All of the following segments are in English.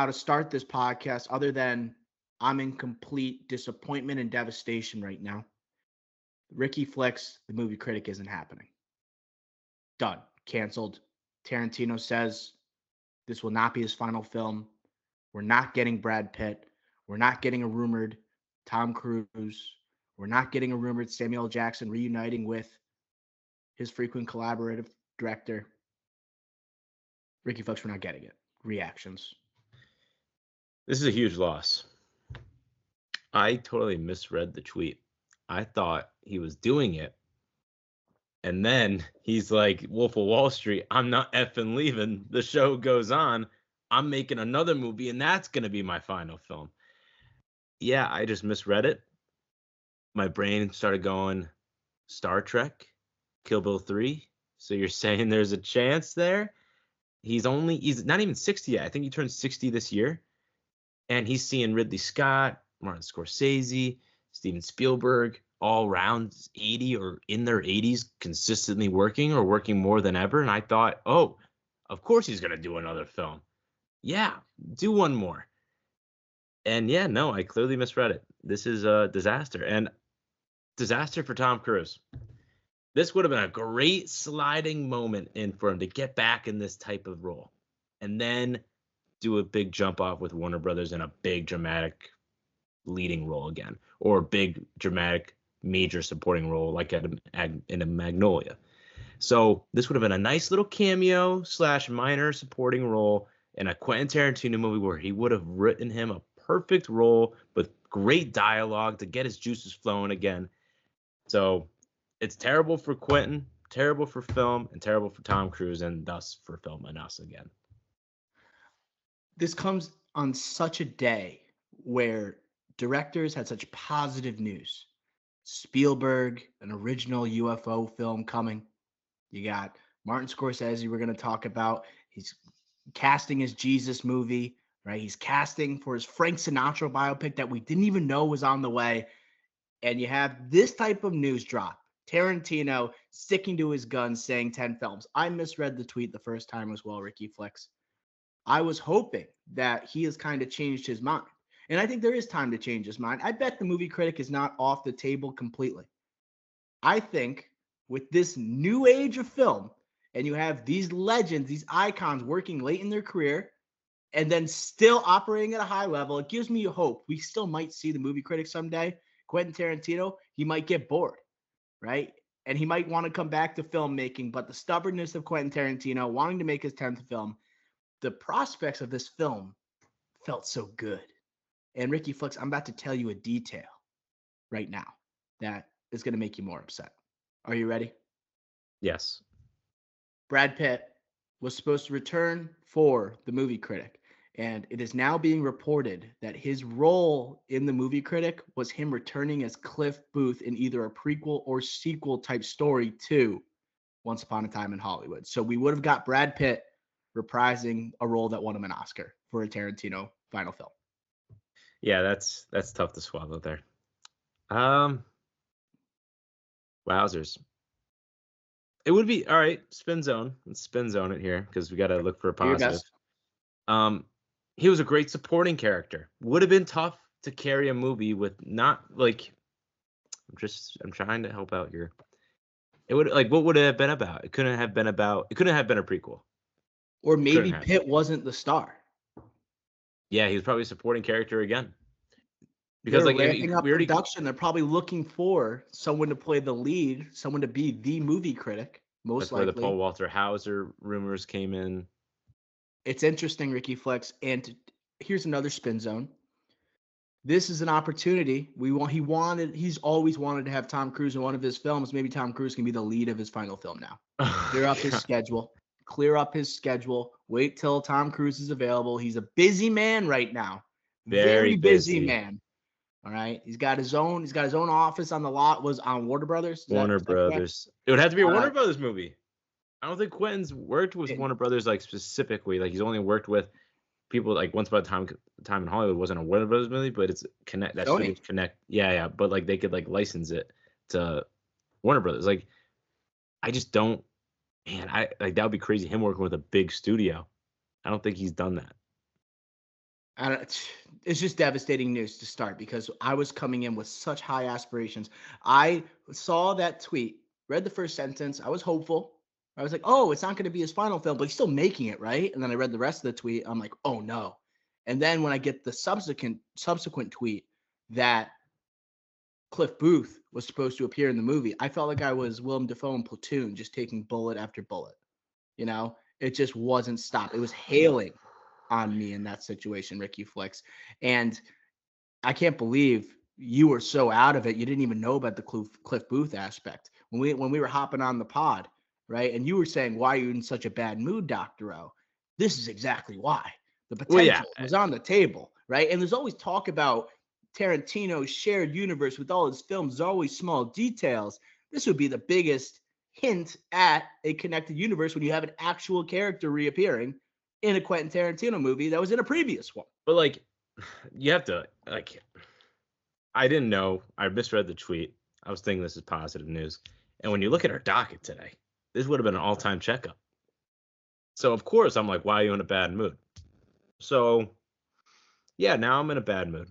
how to start this podcast other than I'm in complete disappointment and devastation right now. Ricky Flicks, the movie critic, isn't happening. Done. Canceled. Tarantino says this will not be his final film. We're not getting Brad Pitt. We're not getting a rumored Tom Cruise. We're not getting a rumored Samuel L. Jackson reuniting with his frequent collaborative director. Ricky Flicks, we're not getting it. Reactions. This is a huge loss. I totally misread the tweet. I thought he was doing it. And then he's like, Wolf of Wall Street, I'm not effing leaving. The show goes on. I'm making another movie, and that's going to be my final film. Yeah, I just misread it. My brain started going, Star Trek, Kill Bill 3. So you're saying there's a chance there? He's not even 60 yet. I think he turned 60 this year. And he's seeing Ridley Scott, Martin Scorsese, Steven Spielberg, all around 80 or in their 80s, consistently working or working more than ever. And I thought, oh, of course he's going to do another film. Yeah, do one more. And yeah, no, I clearly misread it. This is a disaster. And disaster for Tom Cruise. This would have been a great sliding moment for him to get back in this type of role. And then do a big jump off with Warner Brothers in a big dramatic leading role again, or a big dramatic major supporting role like in a Magnolia. So this would have been a nice little cameo / minor supporting role in a Quentin Tarantino movie where he would have written him a perfect role with great dialogue to get his juices flowing again. So it's terrible for Quentin, terrible for film, and terrible for Tom Cruise, and thus for film and us again. This comes on such a day where directors had such positive news. Spielberg, an original UFO film coming. You got Martin Scorsese, we're going to talk about. He's casting his Jesus movie, right? He's casting for his Frank Sinatra biopic that we didn't even know was on the way. And you have this type of news drop. Tarantino sticking to his guns, saying 10 films. I misread the tweet the first time as well, Ricky Flicks. I was hoping that he has kind of changed his mind. And I think there is time to change his mind. I bet the movie critic is not off the table completely. I think with this new age of film, and you have these legends, these icons working late in their career, and then still operating at a high level, it gives me hope. We still might see the movie critic someday. Quentin Tarantino, he might get bored, right? And he might want to come back to filmmaking, but the stubbornness of Quentin Tarantino wanting to make his 10th film, the prospects of this film felt so good. And Ricky Flicks, I'm about to tell you a detail right now that is going to make you more upset. Are you ready? Yes. Brad Pitt was supposed to return for the movie critic. And it is now being reported that his role in the movie critic was him returning as Cliff Booth in either a prequel or sequel type story to Once Upon a Time in Hollywood. So we would have got Brad Pitt reprising a role that won him an Oscar for a Tarantino final film. Yeah, that's tough to swallow there. Wowzers. It would be all right. Spin zone. Let's spin zone it here because we got to look for a positive. He was a great supporting character. Would have been tough to carry a movie with not like. I'm trying to help out here. It would what would it have been about? It couldn't have been a prequel. Or maybe Pitt wasn't the star. Yeah, he was probably a supporting character again. Because they're ramping up production. They're probably looking for someone to play the lead, someone to be the movie critic, most likely. That's where the Paul Walter Hauser rumors came in. It's interesting, Ricky Flex. And here's another spin zone. This is an opportunity. He's always wanted to have Tom Cruise in one of his films. Maybe Tom Cruise can be the lead of his final film now. Clear up his schedule. Wait till Tom Cruise is available. He's a busy man right now. Very busy man. All right. He's got his own office on the lot. Was on Warner Brothers. Warner Brothers. It would have to be a Warner Brothers movie. I don't think Quentin's worked with Warner Brothers specifically. He's only worked with people Once Upon a Time in Hollywood wasn't a Warner Brothers movie, but it's connect. That's Sony. Connect. Yeah. But they could license it to Warner Brothers. I just don't. Man, that would be crazy. Him working with a big studio. I don't think he's done that. I don't, it's just devastating news to start because I was coming in with such high aspirations. I saw that tweet, read the first sentence. I was hopeful. I was like, oh, it's not going to be his final film, but he's still making it, right? And then I read the rest of the tweet. I'm like, oh no. And then when I get the subsequent tweet that Cliff Booth was supposed to appear in the movie, I felt like I was Willem Dafoe in Platoon, just taking bullet after bullet. It just wasn't stopped. It was hailing on me in that situation, Ricky Flicks. And I can't believe you were so out of it. You didn't even know about the Cliff Booth aspect. When we were hopping on the pod, right? And you were saying, why are you in such a bad mood, Dr. O? This is exactly why. The potential was on the table, right? And there's always talk about Tarantino's shared universe with all his films. There's always small details. This would be the biggest hint at a connected universe when you have an actual character reappearing in a Quentin Tarantino movie that was in a previous one. But like, you have to I didn't know. I misread the tweet. I was thinking this is positive news. And when you look at our docket today, this would have been an all-time checkup. So of course I'm like, why are you in a bad mood? So yeah, now I'm in a bad mood.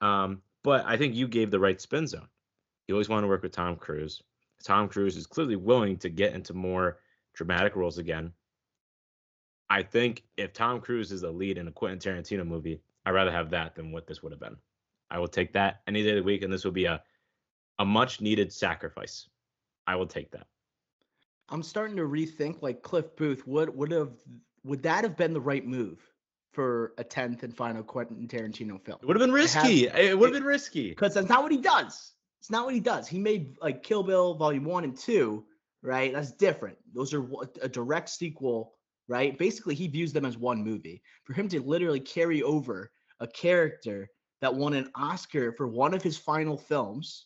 But I think you gave the right spin zone. You always want to work with Tom Cruise. Tom Cruise is clearly willing to get into more dramatic roles again. I think if Tom Cruise is the lead in a Quentin Tarantino movie, I'd rather have that than what this would have been. I will take that any day of the week, and this will be a much needed sacrifice. I will take that. I'm starting to rethink like Cliff Booth. Would that have been the right move for a 10th and final Quentin Tarantino film? It would have been risky. It would have been risky. Because that's not what he does. It's not what he does. He made like Kill Bill Volume 1 and 2, right? That's different. Those are a direct sequel, right? Basically, he views them as one movie. For him to literally carry over a character that won an Oscar for one of his final films,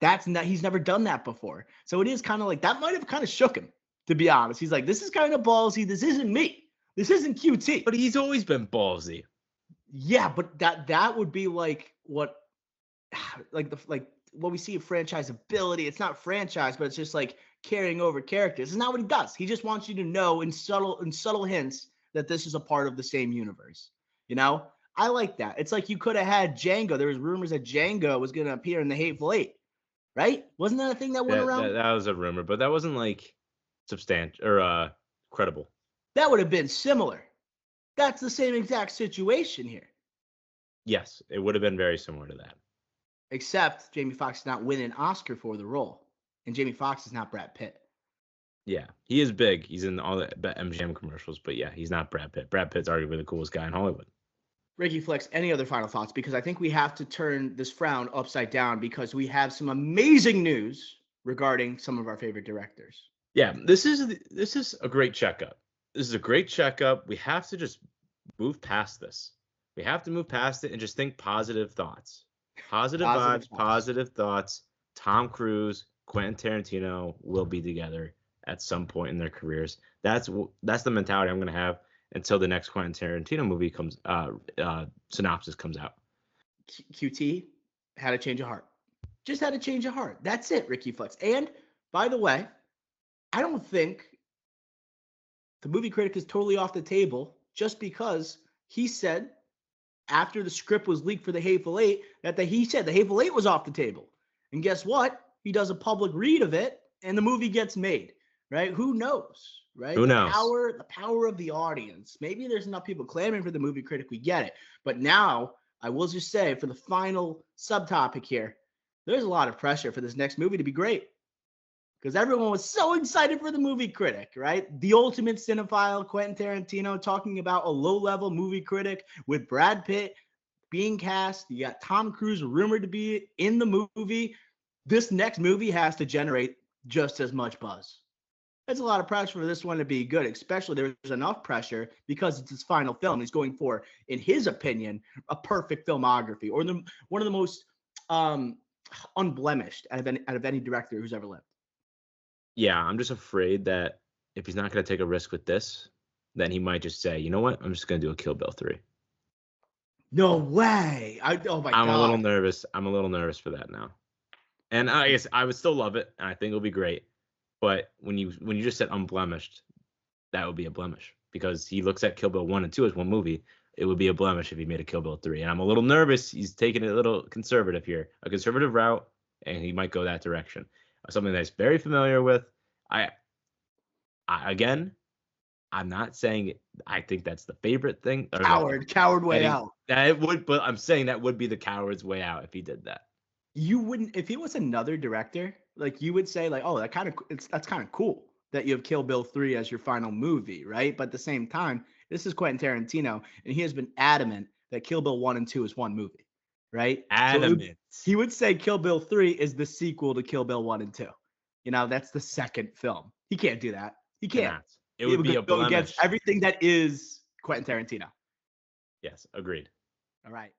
he's never done that before. So it is kind of like, that might have kind of shook him, to be honest. He's like, this is kind of ballsy. This isn't me. This isn't QT. But he's always been ballsy. Yeah, but that would be like what we see in franchise ability. It's not franchise, but it's just like carrying over characters. It's not what he does. He just wants you to know in subtle hints that this is a part of the same universe. I like that. It's like you could have had Django. There was rumors that Django was going to appear in The Hateful Eight, right? Wasn't that a thing that went around? That was a rumor, but that wasn't like substantial or credible. That would have been similar. That's the same exact situation here. Yes, it would have been very similar to that. Except Jamie Foxx did not win an Oscar for the role. And Jamie Foxx is not Brad Pitt. Yeah, he is big. He's in all the MGM commercials, but yeah, he's not Brad Pitt. Brad Pitt's arguably the coolest guy in Hollywood. Ricky Flex, any other final thoughts? Because I think we have to turn this frown upside down because we have some amazing news regarding some of our favorite directors. Yeah, this is a great checkup. This is a great checkup. We have to just move past this. We have to move past it and just think positive thoughts. Positive vibes, positive thoughts. Tom Cruise, Quentin Tarantino will be together at some point in their careers. That's the mentality I'm going to have until the next Quentin Tarantino movie comes synopsis comes out. QT had a change of heart. Just had a change of heart. That's it, Ricky Flex. And by the way, I don't think the movie critic is totally off the table just because he said after the script was leaked for The Hateful Eight he said The Hateful Eight was off the table. And guess what? He does a public read of it and the movie gets made, right? Who knows, right? Who knows? The power of the audience. Maybe there's enough people clamoring for the movie critic. We get it. But now I will just say for the final subtopic here, there's a lot of pressure for this next movie to be great. Because everyone was so excited for the movie critic, right? The ultimate cinephile, Quentin Tarantino, talking about a low-level movie critic with Brad Pitt being cast. You got Tom Cruise rumored to be in the movie. This next movie has to generate just as much buzz. There's a lot of pressure for this one to be good, especially there's enough pressure because it's his final film. He's going for, in his opinion, a perfect filmography or one of the most unblemished out of any director who's ever lived. Yeah, I'm just afraid that if he's not going to take a risk with this, then he might just say, you know what? I'm just going to do a Kill Bill 3. No way. Oh my God. I'm a little nervous. I'm a little nervous for that now. And I guess I would still love it, and I think it'll be great. But when you just said unblemished, that would be a blemish because he looks at Kill Bill 1 and 2 as one movie. it would be a blemish if he made a Kill Bill 3. And I'm a little nervous. He's taking it a little conservative here, a conservative route, and he might go that direction. Something that's very familiar with. Again, I'm not saying I think that's the favorite thing. Or Coward way out. That would, but I'm saying that would be the coward's way out if he did that. You wouldn't, if it was another director, like you would say, like, oh, that's kind of cool that you have Kill Bill 3 as your final movie, right? But at the same time, this is Quentin Tarantino, and he has been adamant that Kill Bill 1 and 2 is one movie, right? Adamant. So he would say Kill Bill 3 is the sequel to Kill Bill 1 and 2. You know, that's the second film. He can't do that. He can't. It would be a go blemish. against everything that is Quentin Tarantino. Yes, agreed. All right.